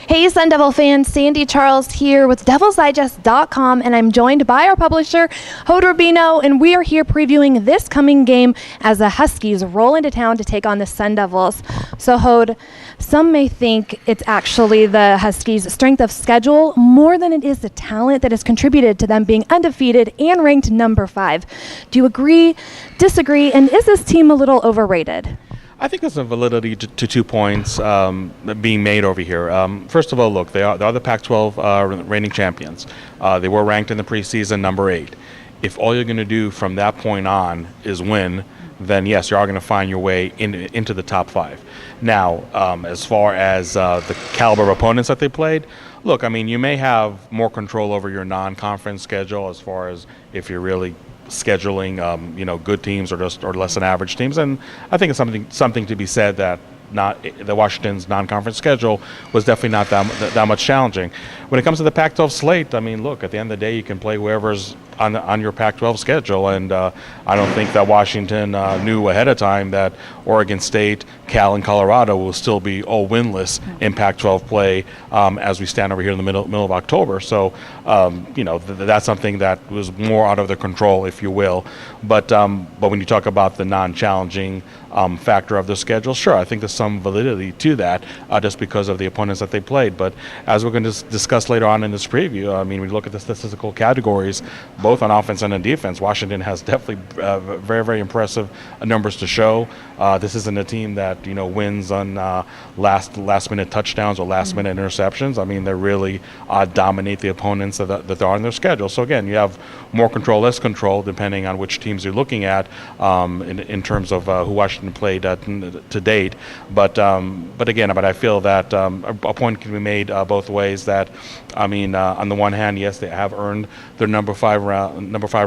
Hey Sun Devil fans, Sandy Charles here with DevilsDigest.com, and I'm joined by our publisher, Hode Rubino, and we are here previewing this coming game as the Huskies roll into town to take on the Sun Devils. So Hode, some may think it's actually the Huskies' strength of schedule more than it is the talent that has contributed to them being undefeated and ranked number 5. Do you agree, disagree, and is this team a little overrated? I think there's some validity to 2 points being made over here. First of all, look, they are the Pac-12 reigning champions. They were ranked in the preseason number 8. If all you're going to do from that point on is win, then yes, you are going to find your way into the top 5. Now, as far as the caliber of opponents that they played, look, I mean, you may have more control over your non-conference schedule as far as if you're really scheduling, good teams or less than average teams, and I think it's something to be said that the Washington's non-conference schedule was definitely not that much challenging. When it comes to the Pac-12 slate, I mean, look, at the end of the day, you can play whoever's on your Pac-12 schedule, and I don't think that Washington knew ahead of time that Oregon State, Cal, and Colorado will still be all winless in Pac-12 play as we stand over here in the middle of October. So, that's something that was more out of their control, if you will. But when you talk about the non-challenging factor of the schedule, sure, I think there's some validity to that just because of the opponents that they played. But as we're going to discuss later on in this preview, I mean, we look at the statistical categories, both on offense and on defense. Washington has definitely very, very impressive numbers to show. This isn't a team that wins on last-minute touchdowns or last-minute interceptions. I mean, they really dominate the opponents that are on their schedule. So again, you have more control, less control, depending on which teams you're looking at in terms of who Washington played to date. But I feel that a point can be made both ways. That I mean, on the one hand, yes, they have earned their number 5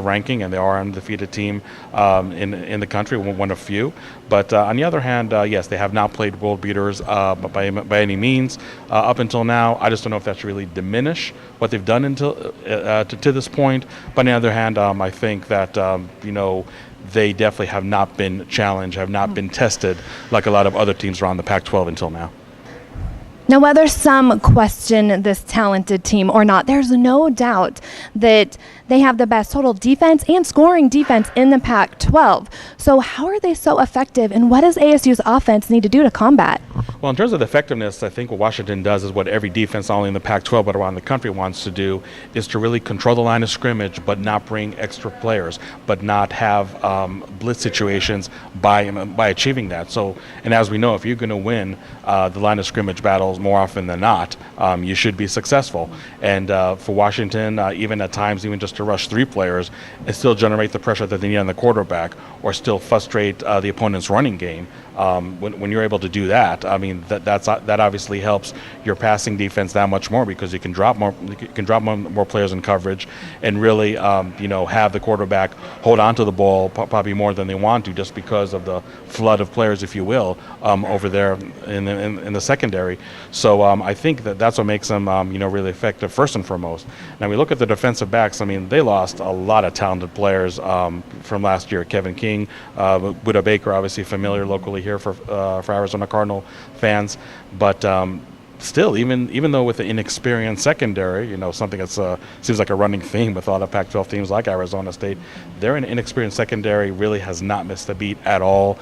ranking, and they are an undefeated team in the country, one of few. But on the other hand, yes, they have not played world beaters by any means up until now. I just don't know if that's really diminished what they've done until to this point. But on the other hand, I think that they definitely have not been challenged, have not been tested like a lot of other teams around the Pac-12 until now. Now, whether some question this talented team or not, there's no doubt that they have the best total defense and scoring defense in the Pac-12. So how are they so effective, and what does ASU's offense need to do to combat? Well, in terms of the effectiveness, I think what Washington does is what every defense, not only in the Pac-12 but around the country, wants to do, is to really control the line of scrimmage but not bring extra players, but not have blitz situations by achieving that. So, and as we know, if you're going to win the line of scrimmage battles more often than not, you should be successful. And for Washington, even at times, even just to rush 3 players and still generate the pressure that they need on the quarterback, or still frustrate the opponent's running game. When you're able to do that, I mean that obviously helps your passing defense that much more, because you can drop more players in coverage and really have the quarterback hold on to the ball probably more than they want to, just because of the flood of players, if you will, over there in the secondary. So I think that's what makes them really effective first and foremost. Now we look at the defensive backs. I mean, they lost a lot of talented players from last year. Kevin King, Buda Baker, obviously familiar locally here for Arizona Cardinal fans, but still, even though with the inexperienced secondary, something that seems like a running theme with a lot of Pac-12 teams like Arizona State, their inexperienced secondary really has not missed a beat at all.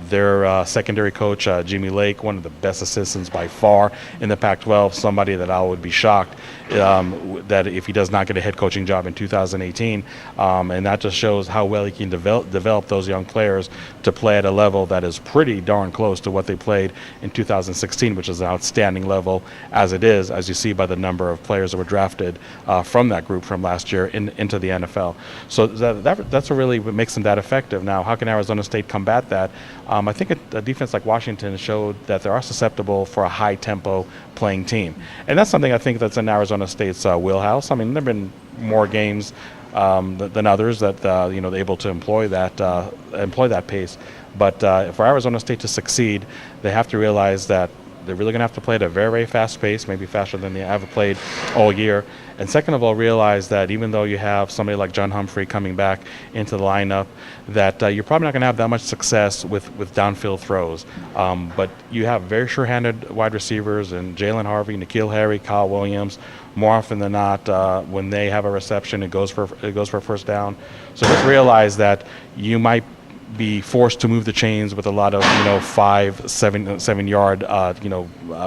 Their secondary coach, Jimmy Lake, one of the best assistants by far in the Pac-12, somebody that I would be shocked that if he does not get a head coaching job in 2018, and that just shows how well he can develop those young players to play at a level that is pretty darn close to what they played in 2016, which is an outstanding level as it is, as you see by the number of players that were drafted from that group from last year into the NFL. So that's what really makes them that effective. Now, how can Arizona State combat that? I think a defense like Washington showed that they are susceptible for a high-tempo playing team, and that's something I think that's in Arizona State's wheelhouse. I mean, there have been more games than others that they're able to employ that pace. But for Arizona State to succeed, they have to realize that they're really going to have to play at a very, very fast pace, maybe faster than they have played all year. And second of all, realize that even though you have somebody like John Humphrey coming back into the lineup, that you're probably not going to have that much success with downfield throws. But you have very sure-handed wide receivers in Jalen Harvey, N'Keal Harry, Kyle Williams. More often than not, when they have a reception, it goes for a first down. So just realize that you might be forced to move the chains with a lot of 5-7 yard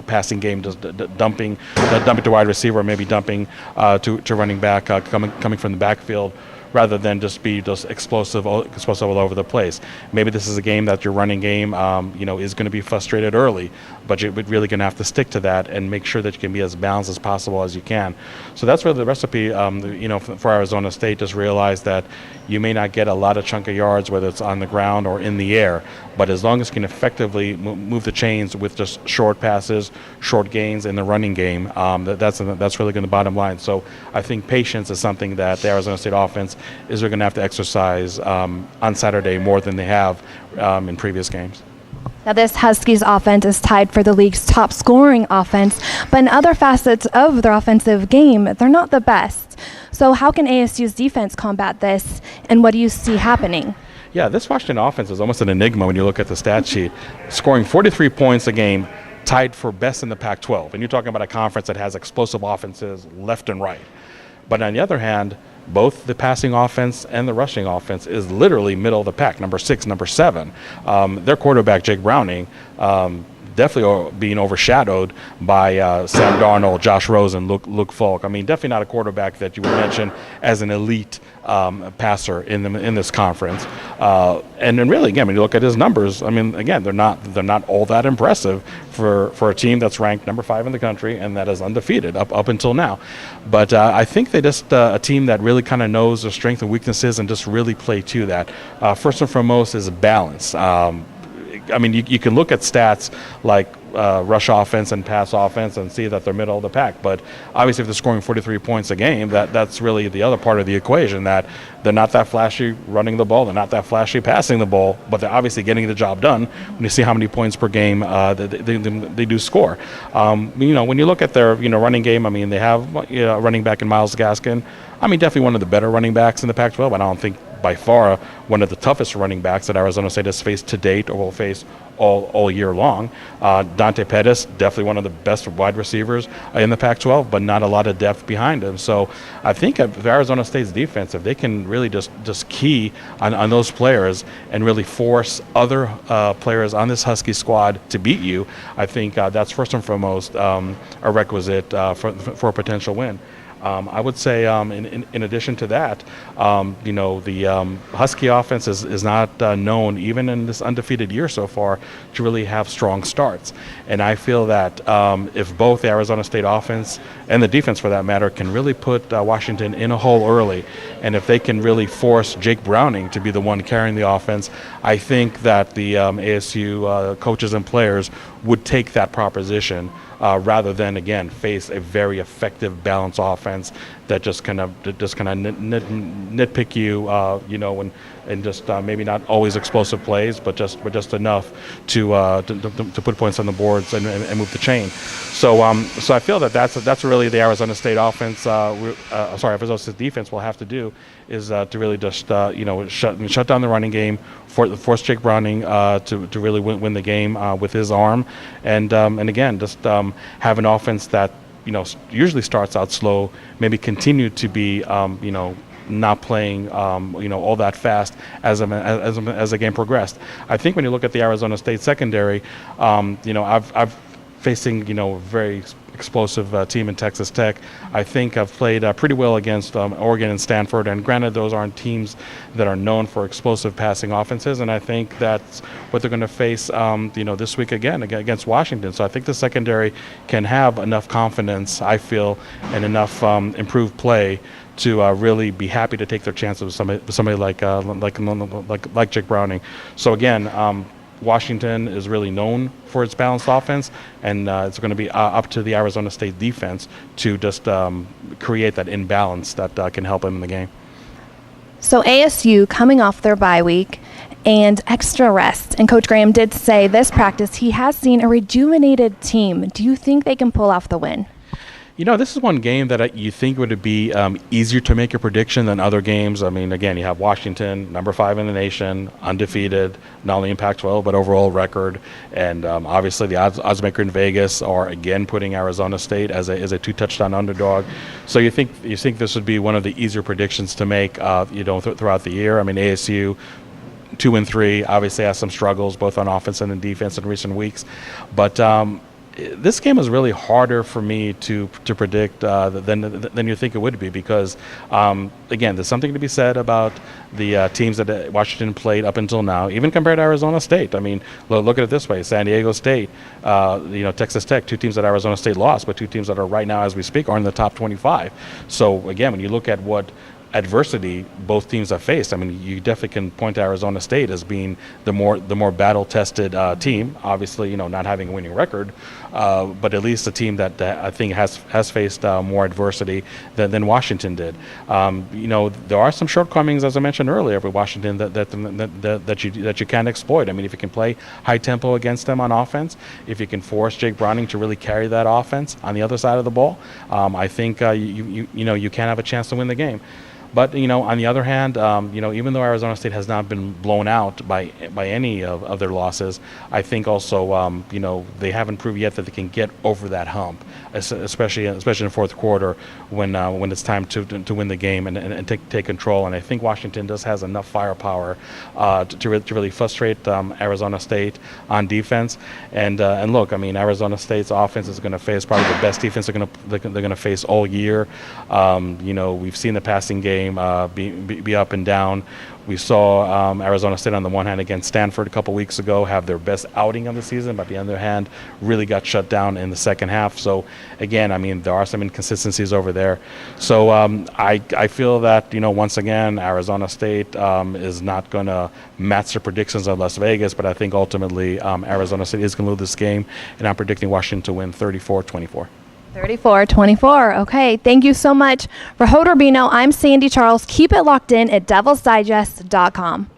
passing game, just dumping to wide receiver, or maybe dumping to running back coming from the backfield, rather than just be just explosive all over the place. Maybe this is a game that your running game is going to be frustrated early, but you're really going to have to stick to that and make sure that you can be as balanced as possible as you can. So that's really the recipe for Arizona State. Just realize that you may not get a lot of chunk of yards, whether it's on the ground or in the air, but as long as you can effectively move the chains with just short passes, short gains in the running game, that's really going to bottom line. So I think patience is something that the Arizona State offense is going to have to exercise on Saturday more than they have in previous games. Now, this Huskies offense is tied for the league's top scoring offense, but in other facets of their offensive game, they're not the best. So how can ASU's defense combat this, and what do you see happening? Yeah, this Washington offense is almost an enigma when you look at the stat sheet. Scoring 43 points a game, tied for best in the Pac-12. And you're talking about a conference that has explosive offenses left and right. But on the other hand, both the passing offense and the rushing offense is literally middle of the pack, number 6, number 7. Their quarterback, Jake Browning, definitely being overshadowed by Sam Darnold, Josh Rosen, Luke Falk. I mean, definitely not a quarterback that you would mention as an elite passer in this conference. And then really, again, when you look at his numbers, I mean, again, they're not all that impressive for a team that's ranked number 5 in the country and that is undefeated up until now. But I think they just a team that really kind of knows their strengths and weaknesses and just really play to that. First and foremost is balance. I mean, you can look at stats like rush offense and pass offense and see that they're middle of the pack. But obviously, if they're scoring 43 points a game, that's really the other part of the equation, that they're not that flashy running the ball, they're not that flashy passing the ball, but they're obviously getting the job done when you see how many points per game they do score. When you look at their running game, I mean, they have a running back in Myles Gaskin. I mean, definitely one of the better running backs in the Pac-12. I don't think by far one of the toughest running backs that Arizona State has faced to date or will face all year long. Dante Pettis, definitely one of the best wide receivers in the Pac-12, but not a lot of depth behind him. So I think if Arizona State's defense, if they can really just key on those players and really force other players on this Husky squad to beat you, I think that's first and foremost a requisite for a potential win. I would say, in addition to that, the Husky offense is not known, even in this undefeated year so far, to really have strong starts. And I feel that if both the Arizona State offense and the defense, for that matter, can really put Washington in a hole early, and if they can really force Jake Browning to be the one carrying the offense, I think that the ASU coaches and players would take that proposition rather than, again, face a very effective, balanced offense that just kind of nitpick you, and just maybe not always explosive plays, but just enough to put points on the boards and move the chain. So I feel that's really the Arizona State offense. Arizona State defense will have to do is to really just shut down the running game, force Jake Browning to really win the game with his arm, and again just have an offense that usually starts out slow, maybe continue to be not playing all that fast as the game progressed. I think when you look at the Arizona State secondary, I've facing a very explosive team in Texas Tech. I think I've played pretty well against Oregon and Stanford, and granted those aren't teams that are known for explosive passing offenses, and I think that's what they're going to face this week again against Washington. So I think the secondary can have enough confidence, I feel, and enough improved play to really be happy to take their chances with somebody like Jake Browning. So again, Washington is really known for its balanced offense, and it's going to be up to the Arizona State defense to just create that imbalance that can help them in the game. So ASU coming off their bye week and extra rest. And Coach Graham did say this practice he has seen a rejuvenated team. Do you think they can pull off the win? This is one game that you think would be easier to make a prediction than other games. I mean, again, you have Washington, number 5 in the nation, undefeated, not only in Pac-12 but overall record, and obviously the odds maker in Vegas are again putting Arizona State as a 2-touchdown underdog. So you think this would be one of the easier predictions to make, throughout the year. I mean, ASU 2-3 obviously has some struggles both on offense and in defense in recent weeks, but this game is really harder for me to predict than you think it would be, because again, there's something to be said about the teams that Washington played up until now, even compared to Arizona State. I mean, look at it this way: San Diego State, Texas Tech, 2 teams that Arizona State lost, but 2 teams that are right now, as we speak, are in the top 25. So again, when you look at what adversity both teams have faced, I mean, you definitely can point to Arizona State as being the more battle-tested team. Obviously, not having a winning record, but at least a team that I think has faced more adversity than Washington did. There are some shortcomings, as I mentioned earlier, with Washington that you can exploit. I mean, if you can play high tempo against them on offense, if you can force Jake Browning to really carry that offense on the other side of the ball, I think you can have a chance to win the game. But on the other hand, even though Arizona State has not been blown out by any of their losses, I think also they haven't proved yet that they can get over that hump, especially in the fourth quarter when it's time to win the game and take control. And I think Washington has enough firepower to really frustrate Arizona State on defense. And look, I mean, Arizona State's offense is going to face probably the best defense they're going to face all year. We've seen the passing game be up and down. We saw Arizona State on the one hand against Stanford a couple weeks ago have their best outing of the season, but on the other hand really got shut down in the second half. So again, I mean, there are some inconsistencies over there. So I feel that once again Arizona State is not going to match the predictions of Las Vegas, but I think ultimately Arizona State is going to lose this game, and I'm predicting Washington to win 34-24. 34-24. Okay, thank you so much. For Hood Rubino, I'm Sandy Charles. Keep it locked in at DevilsDigest.com.